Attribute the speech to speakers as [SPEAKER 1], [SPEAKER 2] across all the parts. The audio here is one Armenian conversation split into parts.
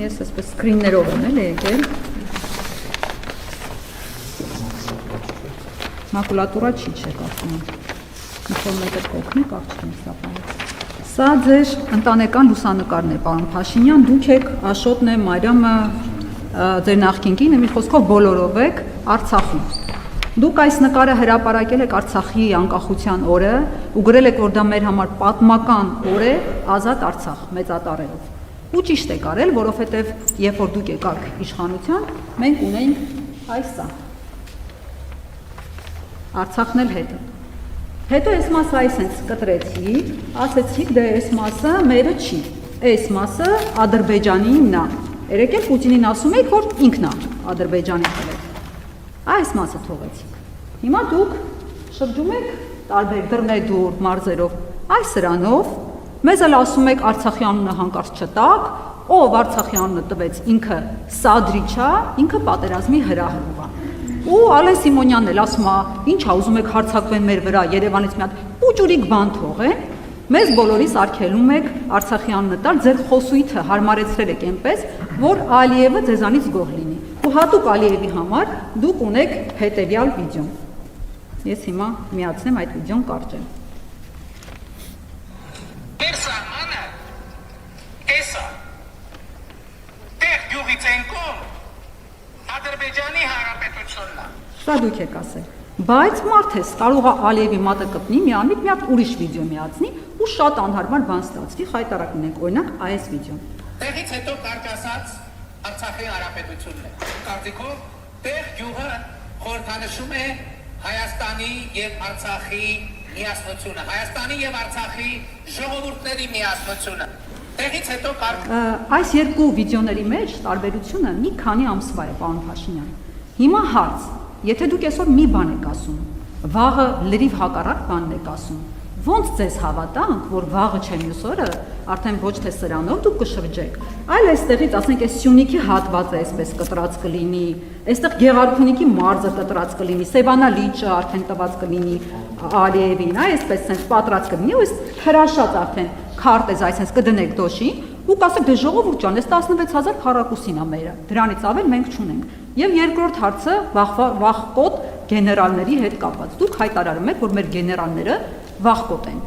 [SPEAKER 1] Ես այսպես սկրիններով եմ էլ եկել։ Մակուլատուրա չի չեք ասում։ Ինչ-որ մեկը կօգնի, կարճ չեմ սապարել։ Սա ձեր ընտանեկան լուսանկարն է, պարոն Փաշինյան, դուք եք Աշոտն է, Մարիամը, ձեր նախկին կինը, մի խոսքով բոլորով եք Արցախում։ Դուք այս նկարը հրապարակել եք Արցախի անկախության օրը ու գրել եք, որ դա մեր համար պատմական օր է, ազատ Արցախ մեծատառերով։ Ու ճիշտ եք արել, որովհետև երբ որ դուք եկաք իշխանության, մենք ունեինք այսա։ Արցախն էլ հետը։ Հետո այս մասը այսենց կտրեցի, ասեցիք դե այս մասը մերը չի, այս մասը Ադրբեջանինն է։ Երեք էլ Պուտինին ասում եք, որ ինքն է Ադրբեջանի տվել։ Այս մասը թողեցիք։ Հիմա դուք շրջում եք տարբեր դռնեդուր մարզերով, այս սրանով մեզ էլ ասում եք Արցախի անունը հանկարծ չտակ, ով Արցախի անունը տվեց ինքը Սադրիչ է, ինքը պատերազմի հրահրող է։ Ու Ալեն Սիմոնյանն էլ ասում է, ինչ ա ուզում եք հարձակվեն մեր վրա, Երևանից մի հատ ուջուրիկ բան թողեն, մեզ բոլորիս արգելում եք Արցախի անունը տալ, ձեր խոսույթը հարմարեցրել եք այնպես, որ Ալիևը ձեզանից գոհ լինի։ Ու հատուկ Ալիևի համար դուք ունեք հետևյալ վիդեոն։ Ես հիմա միացնեմ այդ վիդեոն կարճեմ։
[SPEAKER 2] Ադրբեջանի Հանրապետությունն է։
[SPEAKER 1] Սա դուք եք ասել։ Բայց մարդ է կարող է Ալիևի մատը կպնի, մի հատ ուրիշ վիդեո միացնի ու շատ անհարմար բան ստացվի, խայտարակ ունենք, օրինակ այս վիդեոն։
[SPEAKER 2] Տեղից հետո կարճ ասած Արցախի Հանրապետությունն է։ Կարծիքով տեղ գյուղը խորհրդանշում է Հայաստանի եւ Արցախի միասնությունը, Հայաստանի եւ Արցախի ժողովուրդների միասնությունը։ Տեղից հետո
[SPEAKER 1] այս երկու վիդեոների մեջ տարբերությունը մի քանի ամսվա է, պարոն Փաշինյան։ Հիմա հարց, եթե դուք այսօր մի բան եք ասում, վաղը լրիվ հակառակ բանն եք ասում, ո՞նց ձեզ հավատանք, որ վաղը չէ մյուս օրը արդեն ոչ թե սրանով դուք կշրջեք, այլ այստեղից ասենք այս Սյունիքի հատվածը այսպես կտրած կլինի, այստեղ Գեղարքունիքի մարզը կտրած կլինի, Սևանա լիճը արդեն տված կլինի Ալիևին, այսպես sense պատրած կլինի, ու այս հրաշած արդեն քարտեզ այսպես կդնեք դոշին ու կասեք դե ժողովուրդ ջան, այս 16000 քառակուսին է մերը, դրանից ավել մենք չունենք։ Եվ երկրորդ հարցը վախկոտ գեներալների հետ կապված։ Դուք հայտարարում եք, որ մեր գեներալները վախկոտ են։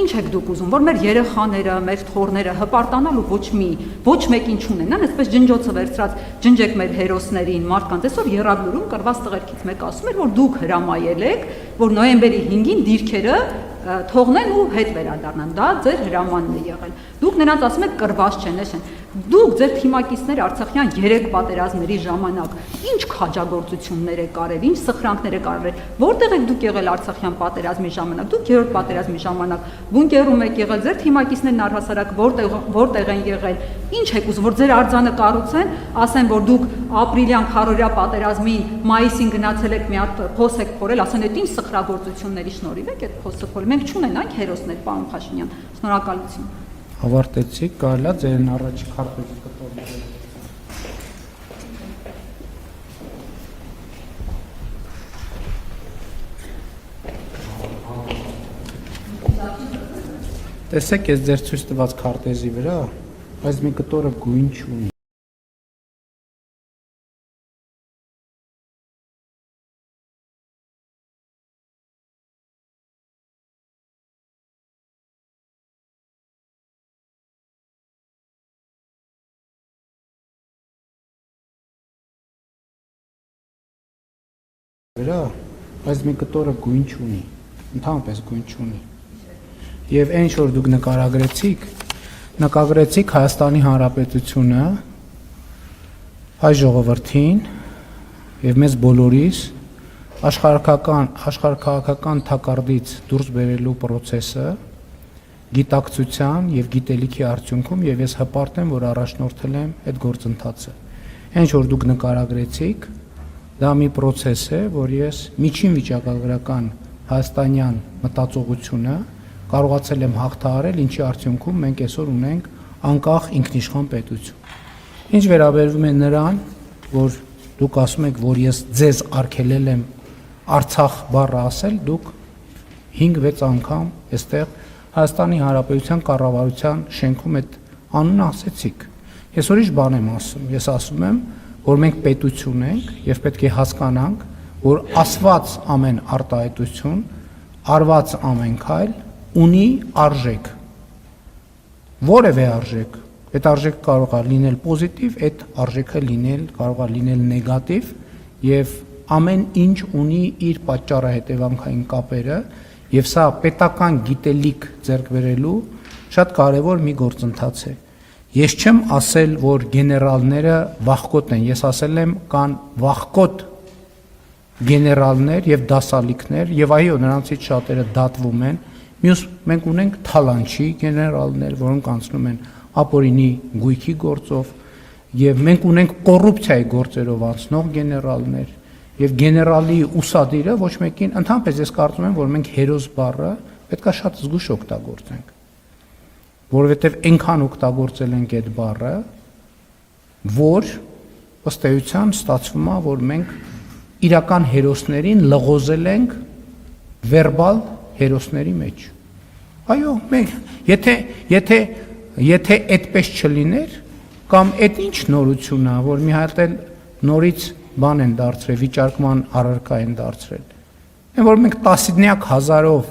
[SPEAKER 1] Ինչ եք դուք ուզում, որ մեր երեխաները, մեր թոռները հպարտանալու ոչ մեկին չունենան, այսպես ջնջոցը վերցրած ջնջեք մեր հերոսներին, մարդկանց։ Այսօր Եռաբլուրում կրված տղերքից մեկը ասում էր, որ դուք հրամայել եք, որ նոյեմբերի 5-ին դիրքերը թողնեն ու հետ վերադառնան, դա ձեր հրամանն է եղել։ Դուք նրանց ասում եք կրված չեն, նշեն։ Դուք ձեր թիմակիցներ Արցախյան 3 պատերազմների ժամանակ ինչ քաջագործություններ եք արել, ինչ սխրանքներ եք արել, որտեղ եք դուք եղել Արցախյան պատերազմի ժամանակ, դուք 3-րդ պատերազմի ժամանակ բունկերում եք եղել, ձեր թիմակիցներն առհասարակ որտեղ են եղել, ինչ եք ուզում, որ ձեր արձանը կառուցեն, ասեն, որ դուք ապրիլյան քարորյա պատերազմին մայիսին գնացել եք մի հատ փոս եք փորել, ասեն այդ ինչ սխրագործությունների շնորհիվ եք այդ փոսը փորել։ Մենք չունենանք հերոսներ, պարոն Փաշինյան, շնորհակալություն։
[SPEAKER 3] Ավարտեցիք, կարելի է ձերն առաջի քարտեզը կտորել։ Տեսեք, ես ձեր ցույց տված քարտեզի վրա, այս մի կտորը գույն չունի։ Այս մի կտորը գույն չունի, ընդհանրապես գույն չունի։ Եվ այն որ դուք նկարագրեցիք Հայաստանի Հանրապետությունը, հայ ժողովրդին եւ մեզ բոլորիս աշխարհաքաղաքական թակարդից դուրս բերելու process-ը գիտակցության եւ գիտելիքի արդյունքում եւ ես հպարտ եմ, որ առաջնորդել եմ այդ գործընթացը։ Այն որ դուք նկարագրեցիք, դա մի process է, որ ես միջին վիճակագրական հայաստանյան մտածողությունը կարողացել եմ հաղթահարել, ինչի արդյունքում մենք այսօր ունենք անկախ ինքնիշխան պետություն։ Ինչ վերաբերվում է նրան, որ դուք ասում եք, որ ես ձեզ արգելել եմ Արցախ բառը ասել, դուք 5-6 անգամ այստեղ Հայաստանի Հանրապետության կառավարության շենքում այդ անունը ասեցիք։ Ես ուրիշ բան եմ ասում։ Ես ասում եմ, որ մենք պետություն ենք եւ պետք է հասկանանք, որ ասված ամեն արտահայտություն, արված ամեն քայլ ունի արժեք։ Որևէ արժեք։ Այդ արժեքը կարող է լինել պոզիտիվ, այդ արժեքը կարող է լինել նեգատիվ եւ ամեն ինչ ունի իր պատճառահետևանքային կապերը եւ սա պետական գիտելիք ձեռք բերելու շատ կարեւոր մի գործընթաց է։ Ես չեմ ասել, որ գեներալները վախկոտ են, ես ասել եմ կան վախկոտ գեներալներ եւ դասալիքներ եւ այո նրանցից շատերը դատվում են, մյուս մենք ունենք թալանչի գեներալներ, որոնք անցնում են ապօրինի գույքի գործով եւ մենք ունենք կոռուպցիայի գործերով անցնող գեներալներ եւ գեներալի ուսադիրը ոչ մեկին ընդհանրապես ես կարծում եմ, որ մենք հերոս բառը պետքա շատ զգուշ օգտագործենք, որովհետեւ այնքան օգտագործել ենք այդ բառը, որ ըստ էության ստացվում է, որ մենք իրական հերոսներին լղոզել ենք վերբալ հերոսների մեջ։ Այո, մենք եթե այդպես չլիներ, կամ այդ ինչ նորություն է, որ մի հատ էլ նորից բան են դարձրել, վիճարկման առարկա են դարձրել։ Այն որ մենք տասնյակ հազարով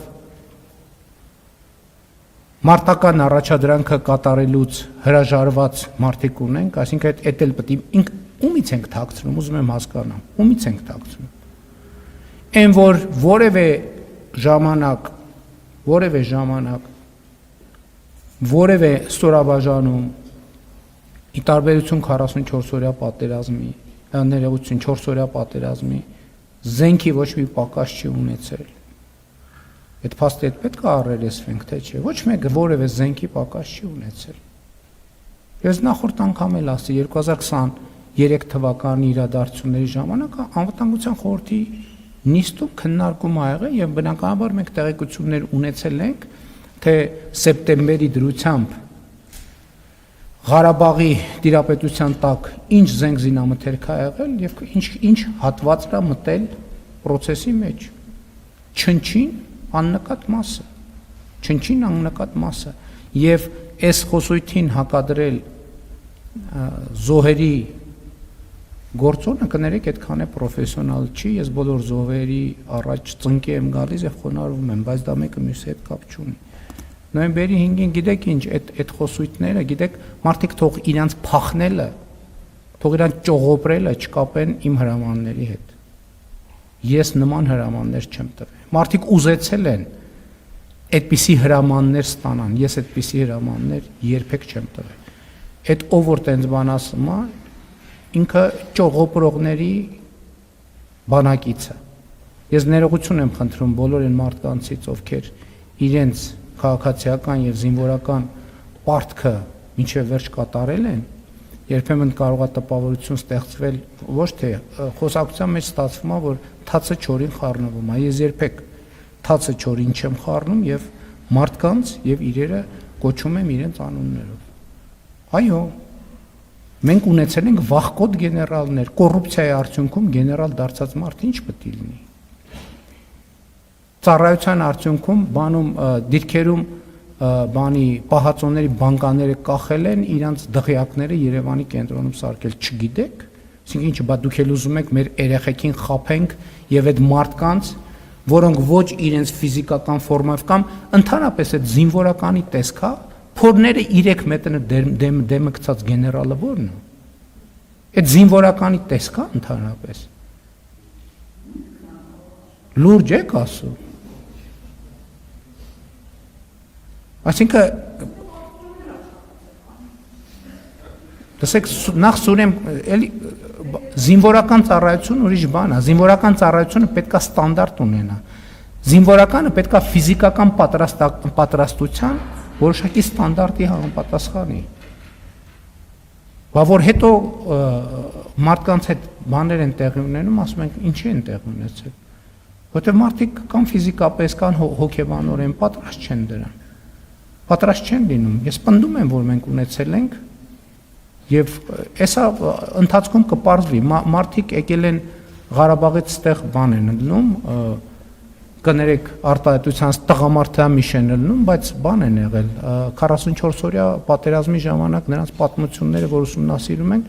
[SPEAKER 3] մարտական առաջադրանքը կատարելուց հրաժարված մարդիկ ունենք, այսինքն այդ էլ պետք է ումից ենք թաքցնում, ուզում եմ հասկանամ, ումից ենք թաքցնում։ Այն որ որևէ ժամանակ որևէ ստորաբաժանում ի տարբերություն 44-օրյա պատերազմի, ներողություն 4-օրյա պատերազմի զենքի ոչ մի պակաս չի ունեցել։ Այդ փաստը պետք է առերեսվենք, թե չէ։ Ոչ մեկը որևէ զենքի պակաս չի ունեցել։ Ես նախորդ անգամ էլ ասի 2023 թվականի իրադարձությունների ժամանակ անվտանգության խորհրդի նիստում քննարկում ա եղել եւ բնականաբար մենք տեղեկություններ ունեցել ենք, թե սեպտեմբերի դրությամբ Ղարաբաղի դիրապետության տակ ինչ զենք զինամթերք ա եղել եւ ինչ հատվածն ա մտել process-ի մեջ։ Չնչին աննկատ մասը եւ այս խոսույթին հակադրել զոհերի գործոնը կներեք այդքան է պրոֆեսիոնալ չի, ես բոլոր զոհերի առաջ ծնկի եմ գալիս եւ խոնարհվում եմ, բայց դա մեկը մյուսի հետ կապ չունի։ Նոյեմբերի 5-ին գիտեք ինչ, այդ խոսույթները, գիտեք, մարդիկ թող իրանց փախնելը, թող իրանց ճողոպրելը չկապեն իմ հրամանների հետ։ Ես նման հրամաններ չեմ տվել։ Մարդիկ ուզեցել են այդպիսի հրամաններ ստանան, ես այդպիսի հրամաններ երբեք չեմ տվել։ Այդ ով որ տենց բան ասում է, ինքը ճողոպրողների բանակիցը։ Ես ներողություն եմ խնդրում բոլոր այն մարդկանցից, ովքեր իրենց քաղաքացիական եւ զինվորական պարտքը մինչեւ վերջ կատարել են, երբեմն կարող է տպավորություն ստեղծվել, ոչ թե խոսակցության մեջ ստացվում է, որ թացը չորին խառնվում է։ Ես երբեք թացը չորին չեմ խառնում եւ մարդկանց եւ իրերը կոչում եմ իրենց անուններով։ Այո, մենք ունեցել ենք վախկոտ գեներալներ, կոռուպցիայի արդյունքում գեներալ դարձած մարդ ինչ պետք է լինի։ Ծառայության արդյունքում դիրքերում բանի պահածոների բանկաները կախել են, իրանց դղյակները Երևանի կենտրոնում սարքել, չգիտեք, այսինքն ինչ, բա դուք էլ ուզում եք մեր երեխեքին խաբենք եւ այդ մարդկանց, որոնք ոչ իրենց ֆիզիկական ֆորմայով կամ ընդհանրապես այդ զինվորականի տեսքա, փորները 3 մետր դեմը գցած գեներալը ո՞րն է։ Այդ զինվորականի տեսքա ընդհանրապես։ Լուրջ եք ասում։ Այսինքն դասեք նախ սուրեմ էլի զինվորական ծառայություն ուրիշ բան է, զինվորական ծառայությունը պետքա ստանդարտ ունենա, զինվորականը պետքա ֆիզիկական պատրաստության որոշակի ստանդարտի համապատասխանի, բա որ հետո մարդկանց հետ բաներ են տեղի ունենում, ասում ենք ինչի են տեղի ունեցել, որտեղ մարդիկ կամ ֆիզիկապես կամ հոգեբանորեն պատրաստ չեն դրան, պատրաստ չեն լինում, ես պնդում եմ, որ մենք ունեցել ենք եւ այսա ընթացքում կպարզվի, մարդիկ եկել են Ղարաբաղից ստեղ բան են ընդնում, կներեք արտահայտությանց տղամարդա Միշեն ելնում, բայց բան են եղել 44 օրյա պատերազմի ժամանակ նրանց պատմությունները, որ ուսումնասիրում են,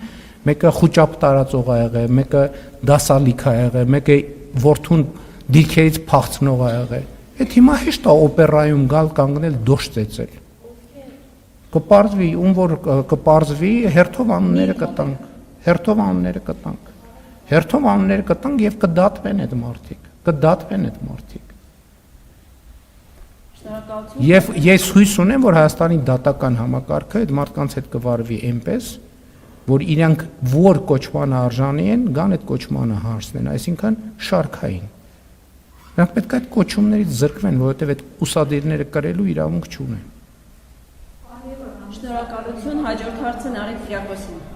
[SPEAKER 3] մեկը խոճապ տարածող ա եղել, մեկը դասալիք ա եղել, մեկը որդուն դիրքերից փախցնող ա եղել։ Այդ հիմա հեշտ է օպերայում գալ կանգնել դոշ ծեծել։ Կպարզվի, ում որ կպարզվի, հերթով անունները կտանք, հերթով անունները կտանք, հերթով անունները կտանք եւ կդատվեն այդ մարդիկ, կդատվեն այդ մարդիկ։
[SPEAKER 4] Շնորհակալություն։
[SPEAKER 3] Եվ ես հույս ունեմ, որ Հայաստանի դատական համակարգը այդ մարդկանց հետ կվարվի այնպես, որ իրանք որ կոչմանը արժանի են, գան այդ կոչմանը հարցնեն, այսինքն շարքային։ Նրանք պետք է այդ կոչումներից զրկվեն, որովհետև այդ ուսադիրները կրելու իրավունք չունեն։
[SPEAKER 4] Շնորհակալություն, հաջորդ հարցը Նարեկ Կիրակոսին։